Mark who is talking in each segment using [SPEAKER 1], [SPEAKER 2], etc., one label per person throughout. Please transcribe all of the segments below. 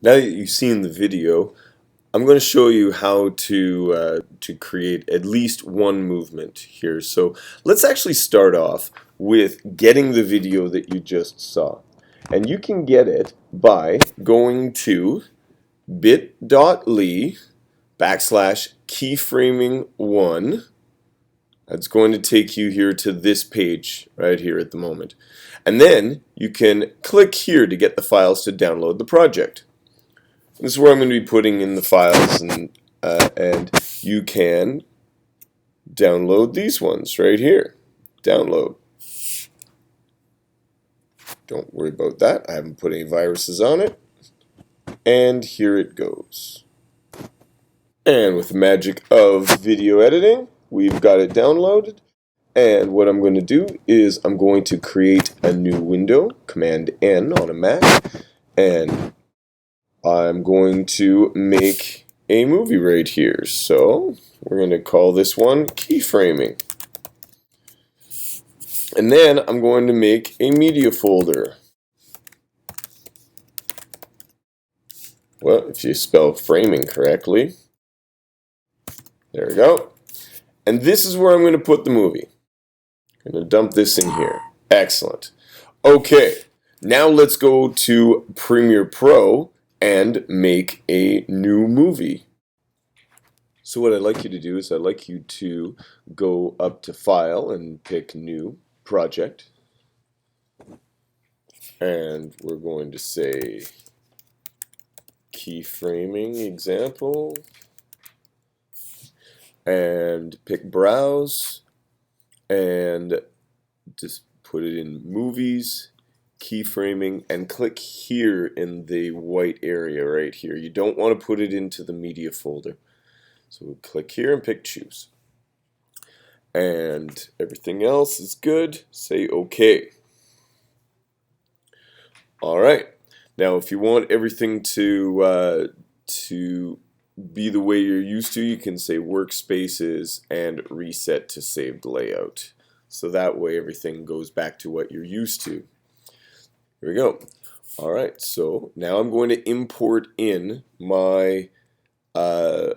[SPEAKER 1] Now that you've seen the video, I'm going to show you how to create at least one movement here. So let's actually start off with getting the video that you just saw. And you can get it by going to bit.ly/keyframing1. That's going to take you here to this page right here at the moment. And then you can click here to get the files to download the project. This is where I'm going to be putting in the files, and you can download these ones right here. Download. Don't worry about that. I haven't put any viruses on it. And here it goes. And with the magic of video editing, we've got it downloaded. And what I'm going to do is I'm going to create a new window, Command N on a Mac, and I'm going to make a movie right here. So we're going to call this one Keyframing. And then I'm going to make a media folder. Well, if you spell framing correctly. There we go. And this is where I'm going to put the movie. I'm going to dump this in here. Excellent. Okay, now let's go to Premiere Pro and make a new movie. So what I'd like you to do is I'd like you to go up to File and pick New Project. And we're going to say Keyframing example. And pick Browse. And just put it in Movies. Keyframing, and click here in the white area right here. You don't want to put it into the media folder. So we'll click here and pick Choose. And everything else is good. Say OK. Alright. Now if you want everything to be the way you're used to, you can say Workspaces and Reset to saved layout. So that way everything goes back to what you're used to. Here we go. Alright, so now I'm going to import in my the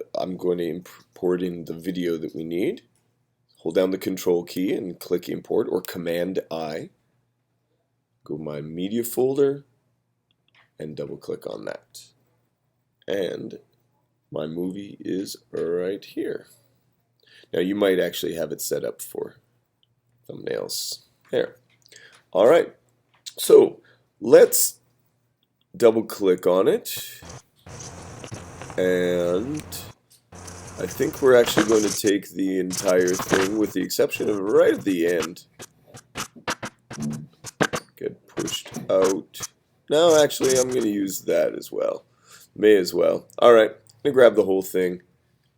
[SPEAKER 1] video that we need. Hold down the Control key and click Import, or Command I. Go to my media folder and double click on that. And my movie is right here. Now you might actually have it set up for thumbnails. There. Alright, so let's double click on it, and I think we're actually going to take the entire thing, with the exception of right at the end. Get pushed out. No, actually I'm going to use that as well. May as well. Alright, I'm going to grab the whole thing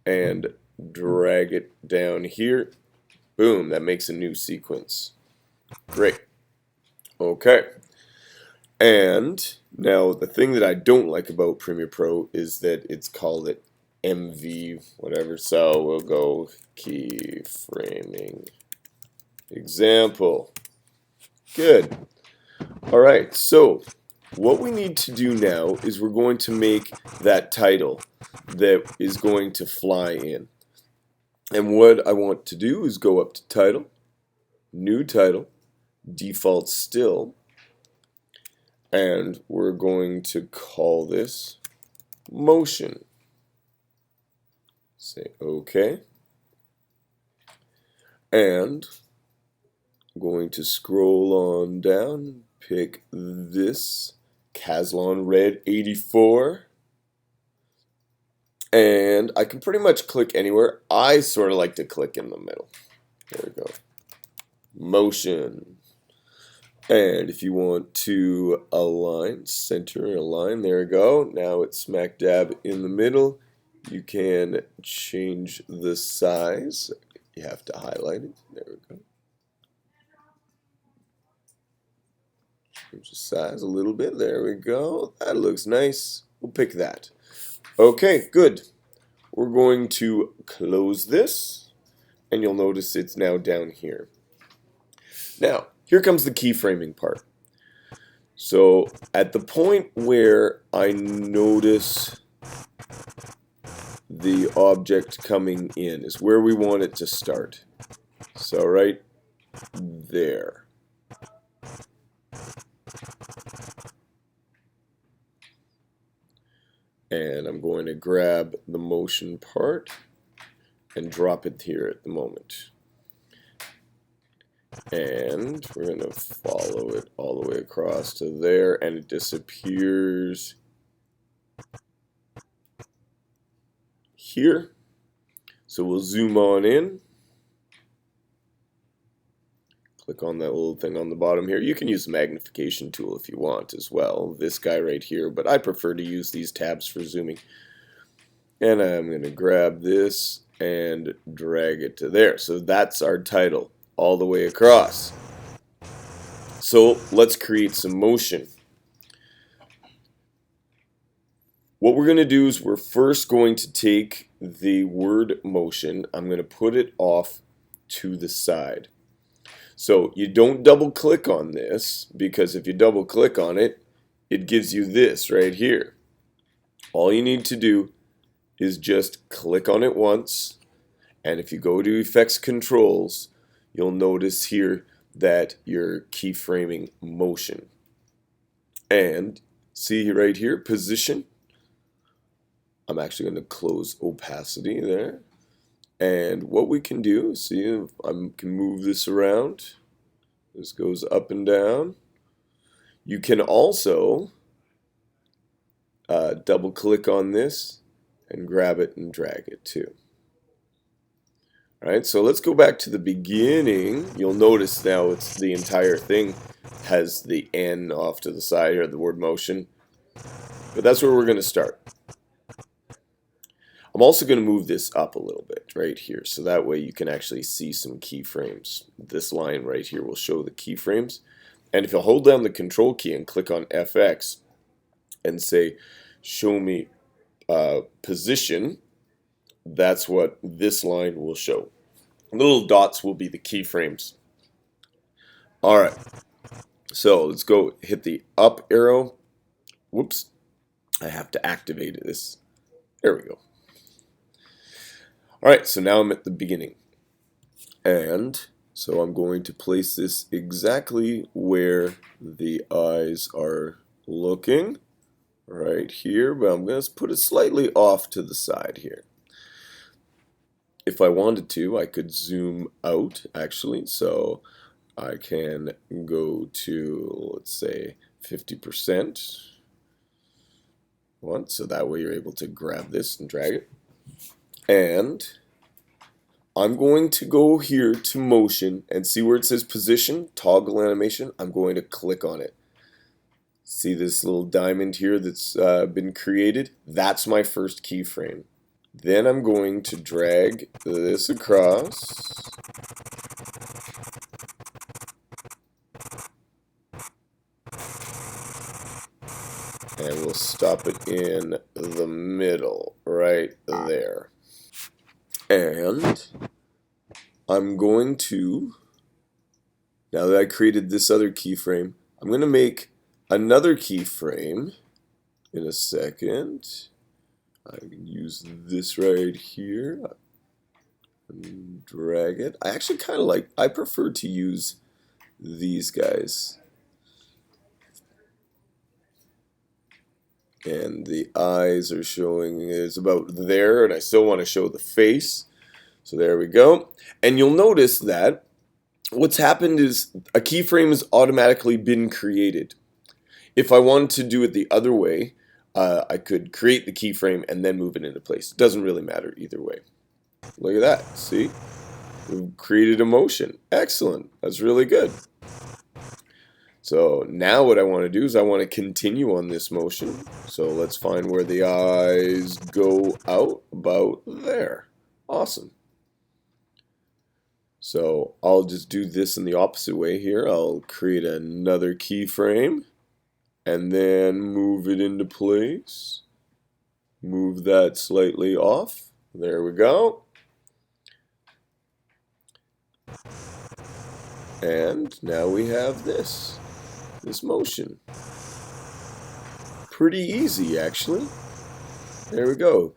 [SPEAKER 1] and drag it down here. Boom, that makes a new sequence. Great. Okay. And now the thing that I don't like about Premiere Pro is that it's called it MV whatever, so we'll go Keyframing example. Good. Alright, so what we need to do now is we're going to make that title that is going to fly in. And what I want to do is go up to Title, New Title, Default Still, and we're going to call this Motion. Say OK. And I'm going to scroll on down, pick this, Caslon Red 84. And I can pretty much click anywhere. I sort of like to click in the middle. There we go. Motion. And if you want to align, center and align, there we go. Now it's smack dab in the middle. You can change the size. You have to highlight it. There we go. Change the size a little bit. There we go. That looks nice. We'll pick that. Okay, good. We're going to close this, and you'll notice it's now down here. Now, here comes the keyframing part. So at the point where I notice the object coming in is where we want it to start. So right there. And I'm going to grab the motion part and drop it here at the moment. And we're going to follow it all the way across to there, and it disappears here. So we'll zoom on in. Click on that little thing on the bottom here. You can use the magnification tool if you want as well. This guy right here, but I prefer to use these tabs for zooming. And I'm going to grab this and drag it to there. So that's our title all the way across. So let's create some motion. What we're going to do is we're first going to take the word motion. I'm going to put it off to the side. So you don't double click on this, because if you double click on it, it gives you this right here. All you need to do is just click on it once, and if you go to Effects Controls, you'll notice here that you're keyframing motion. And see right here, position. I'm actually going to close opacity there. And what we can do, see if I can move this around. This goes up and down. You can also double click on this and grab it and drag it too. Alright, so let's go back to the beginning. You'll notice now it's the entire thing has the N off to the side here, the word motion. But that's where we're going to start. I'm also going to move this up a little bit right here, so that way you can actually see some keyframes. This line right here will show the keyframes. And if you hold down the control key and click on FX and say show me position, that's what this line will show. The little dots will be the keyframes. Alright, so let's go hit the up arrow. Whoops, I have to activate this. There we go. Alright, so now I'm at the beginning. And so I'm going to place this exactly where the eyes are looking. Right here, but I'm going to put it slightly off to the side here. If I wanted to, I could zoom out actually, so I can go to, let's say, 50%. So that way you're able to grab this and drag it. And I'm going to go here to motion and see where it says position, toggle animation. I'm going to click on it. See this little diamond here that's been created? That's my first keyframe. Then I'm going to drag this across. And we'll stop it in the middle, right there. And I'm going to, now that I created this other keyframe, I'm going to make another keyframe in a second. I can use this right here and drag it. I actually kind of like, I prefer to use these guys. And the eyes are showing is about there, and I still want to show the face. So there we go. And you'll notice that what's happened is a keyframe has automatically been created. If I wanted to do it the other way, I could create the keyframe and then move it into place. It doesn't really matter either way. Look at that. See? We've created a motion. Excellent. That's really good. So now what I want to do is I want to continue on this motion. So let's find where the eyes go out about there. Awesome. So I'll just do this in the opposite way here. I'll create another keyframe and then move it into place. Move that slightly off. There we go. And now we have this. this motion. Pretty easy, actually. There we go.